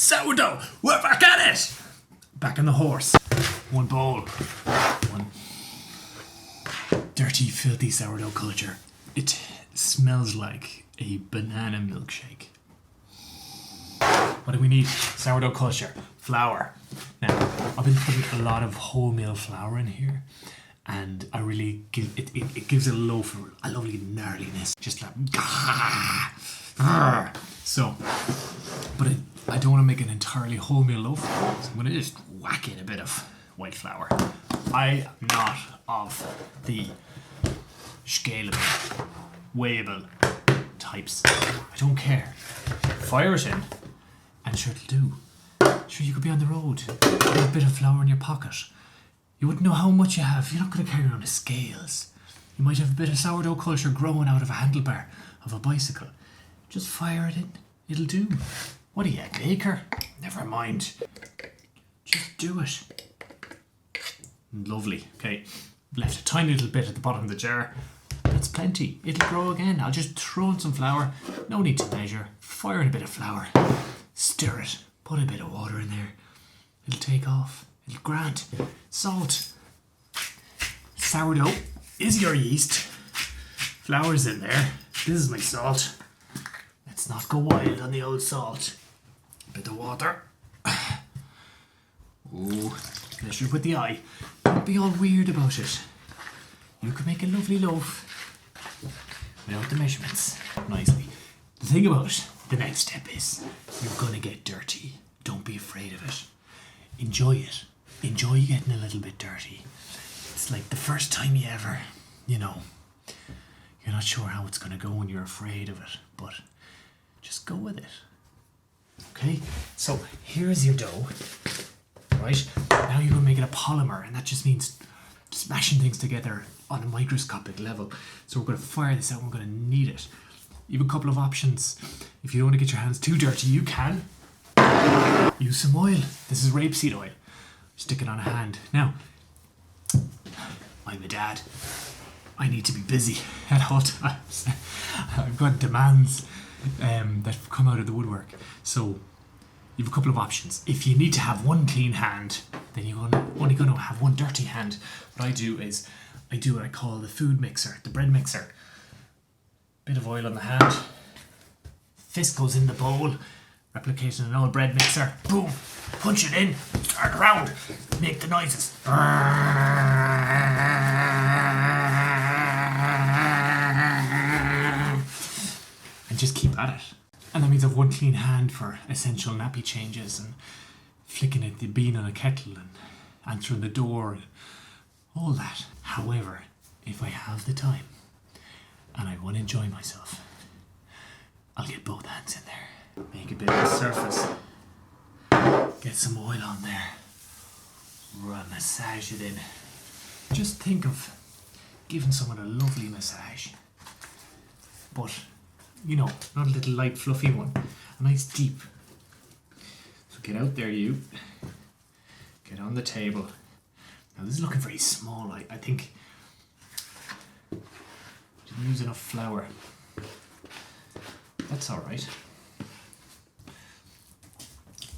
Sourdough! We're back at it! Back on the horse. One bowl. One dirty, filthy sourdough culture. It smells like a banana milkshake. What do we need? Sourdough culture. Flour. Now, I've been putting a lot of wholemeal flour in here, and I really give it gives a loaf a lovely gnarliness. Just like so, but I don't want to make an entirely wholemeal loaf, so I'm going to just whack in a bit of white flour. I am not of the scalable, weighable types. I don't care. Fire it in, and sure it'll do. Sure, you could be on the road with a bit of flour in your pocket. You wouldn't know how much you have. You're not going to carry around the scales. You might have a bit of sourdough culture growing out of a handlebar of a bicycle. Just fire it in. It'll do. What are you, a baker? Never mind. Just do it. Lovely. Okay. Left a tiny little bit at the bottom of the jar. That's plenty. It'll grow again. I'll just throw in some flour. No need to measure. Fire in a bit of flour. Stir it. Put a bit of water in there. It'll take off. It'll grant. Salt. Sourdough is your yeast. Flour's in there. This is my salt. Let's not go wild on the old salt. Bit of water. Ooh, measure with the eye. Don't be all weird about it. You can make a lovely loaf without the measurements nicely. The thing about the next step is you're gonna get dirty. Don't be afraid of it. Enjoy it. Enjoy getting a little bit dirty. It's like the first time you ever, you're not sure how it's gonna go and you're afraid of it, but just go with it. Okay, so here's your dough, right? Now you're gonna make it a polymer, and that just means smashing things together on a microscopic level. So we're gonna fire this out and we're gonna knead it. You have a couple of options. If you don't want to get your hands too dirty, you can use some oil. This is rapeseed oil. Stick it on a hand. Now, I'm a dad. I need to be busy at all times. I've got demands that come out of the woodwork. So you have a couple of options. If you need to have one clean hand, then you're only going to have one dirty hand. What I do is I do what I call the food mixer, the bread mixer. Bit of oil on the hand. Fist goes in the bowl. Replicating an old bread mixer. Boom. Punch it in. Turn around. Make the noises. And just keep at it. And that means I've one clean hand for essential nappy changes and flicking at the bean on a kettle and answering the door and all that. However, if I have the time and I want to enjoy myself, I'll get both hands in there. Make a bit of a surface. Get some oil on there. Massage it in. Just think of giving someone a lovely massage. But, not a little light fluffy one. A nice deep. So get out there, you. Get on the table. Now this is looking very small. I think didn't use enough flour. That's alright.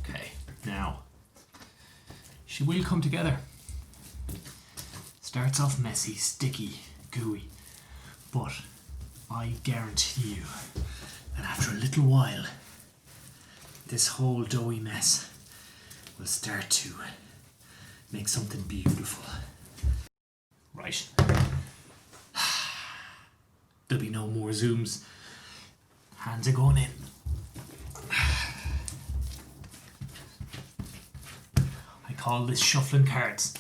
Okay, now she will come together. Starts off messy, sticky, gooey, but I guarantee you that after a little while this whole doughy mess will start to make something beautiful. Right. There'll be no more zooms. Hands are going in. I call this shuffling cards.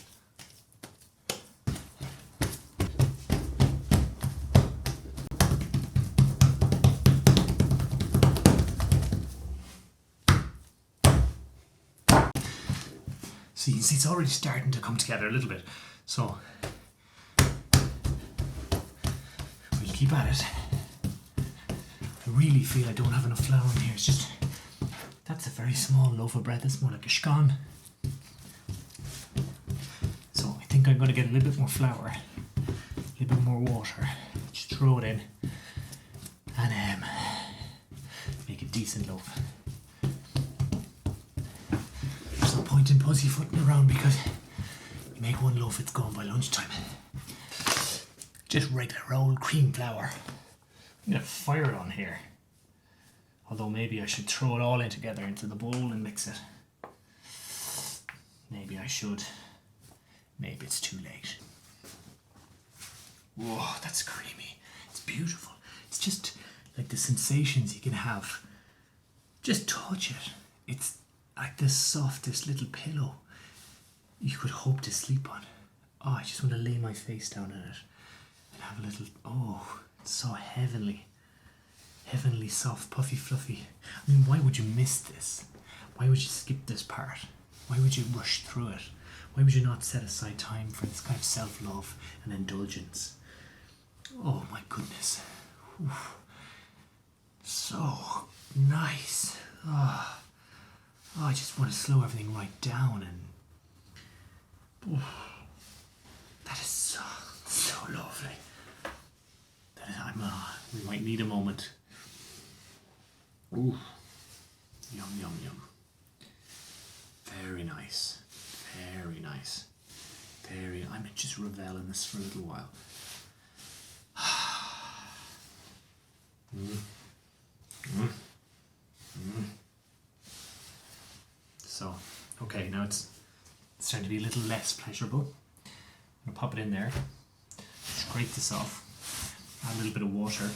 So you can see it's already starting to come together a little bit. So we'll keep at it. I really feel I don't have enough flour in here. It's just, that's a very small loaf of bread. That's more like a scone. So I think I'm going to get a little bit more flour, a little bit more water. Just throw it in and make a decent loaf. pointing pussyfooting around because you make one loaf, it's gone by lunchtime. Just regular old cream flour. I'm gonna fire it on here. Although maybe I should throw it all in together into the bowl and mix it. Maybe I should. Maybe it's too late. Whoa, that's creamy. It's beautiful. It's just like the sensations you can have. Just touch it. It's like the softest little pillow you could hope to sleep on. Oh, I just want to lay my face down in it and have a little, oh, it's so heavenly. Heavenly, soft, puffy, fluffy. I mean, why would you miss this? Why would you skip this part? Why would you rush through it? Why would you not set aside time for this kind of self-love and indulgence? Oh my goodness. Oof. So nice. Oh, I just want to slow everything right down and that is so lovely. That is, we might need a moment. Ooh. Yum, yum, yum. Very nice. Very nice. I might just revel in this for a little while. So, okay, now it's starting to be a little less pleasurable. I'm gonna pop it in there, scrape this off, add a little bit of water.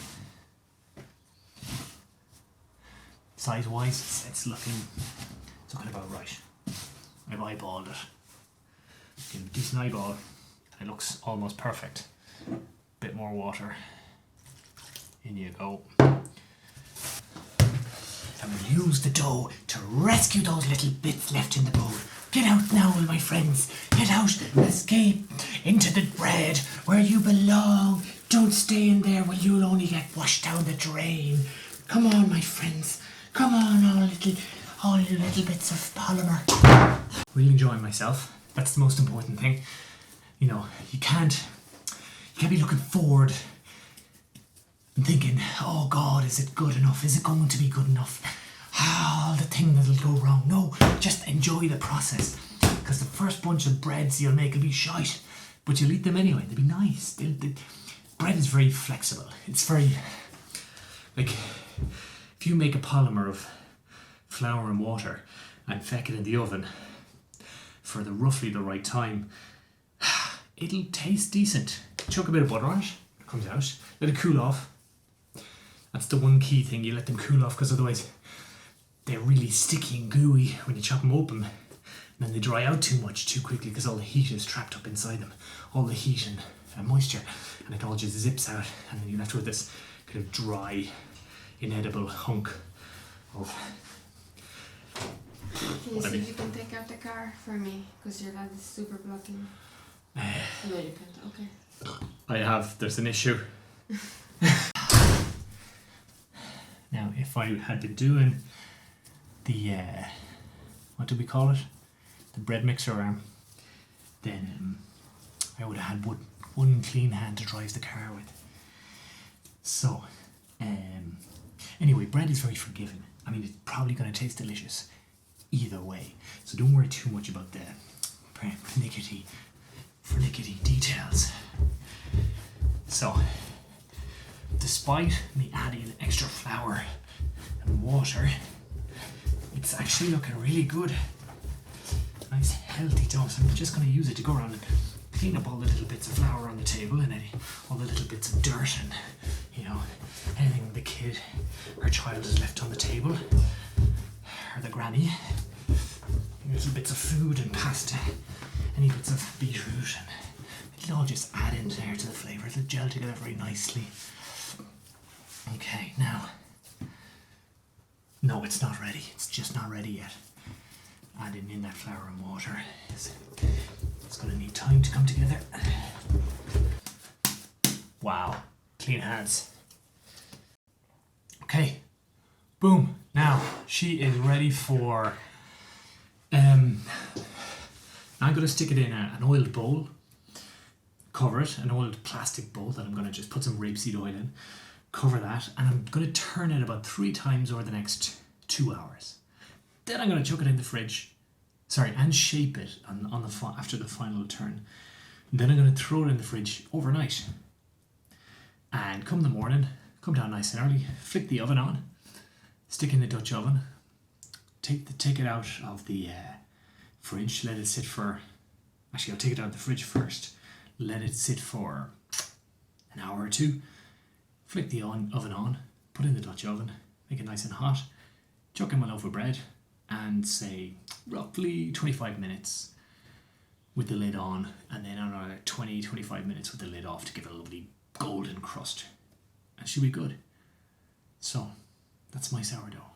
Size-wise, it's looking about right. I've eyeballed it. Give it a decent eyeball. It looks almost perfect. Bit more water. In you go. And we'll use the dough to rescue those little bits left in the bowl. Get out now, my friends. Get out. Escape into the bread where you belong. Don't stay in there where you'll only get washed down the drain. Come on, my friends. Come on, all you little bits of polymer. Really enjoying myself. That's the most important thing. You know, you can't be looking forward and thinking, oh God, is it good enough? Is it going to be good enough? Ah, the thing that'll go wrong. No, just enjoy the process. Because the first bunch of breads you'll make will be shite, but you'll eat them anyway. They'll be nice. Bread is very flexible. It's very, like, if you make a polymer of flour and water and feck it in the oven for roughly the right time, it'll taste decent. Chuck a bit of butter on it, it comes out, let it cool off. That's the one key thing, you let them cool off, because otherwise they're really sticky and gooey when you chop them open, and then they dry out too much too quickly because all the heat is trapped up inside them, all the heat and moisture, and it all just zips out, and then you're left with this kind of dry, inedible hunk of... Can you see if you can take out the car for me? Because your dad is super blocking. No, you can't. Okay. I have. There's an issue. Now, if I had been doing the, what do we call it? The bread mixer arm, then I would have had one clean hand to drive the car with. So, anyway, bread is very forgiving. I mean, it's probably going to taste delicious either way. So don't worry too much about the finicky details. So, despite me adding extra flour and water, it's actually looking really good. Nice healthy dough. So I'm just going to use it to go around and clean up all the little bits of flour on the table and all the little bits of dirt and, you know, anything the kid or child has left on the table, or the granny. Little bits of food and pasta, any bits of beetroot, and it'll all just add in there to the flavour. It'll gel together very nicely. Okay, now, no, it's not ready. It's just not ready yet. Adding in that flour and water, it's going to need time to come together. Wow, clean hands. Okay, boom. Now, she is ready for... I'm going to stick it in an oiled bowl, cover it, an oiled plastic bowl that I'm going to just put some rapeseed oil in, cover that, and I'm going to turn it about 3 times over the next 2 hours. Then I'm going to chuck it in the fridge Sorry, and shape it on the after the final turn. Then I'm going to throw it in the fridge overnight. And come the morning, come down nice and early, flick the oven on, stick in the Dutch oven, take it out of the fridge, let it sit for, actually I'll take it out of the fridge first, let it sit for an hour or two, flick the oven on, put it in the Dutch oven, make it nice and hot, chuck in my loaf of bread, and say roughly 25 minutes with the lid on, and then another 20-25 minutes with the lid off to give it a lovely golden crust. And it should be good. So, that's my sourdough.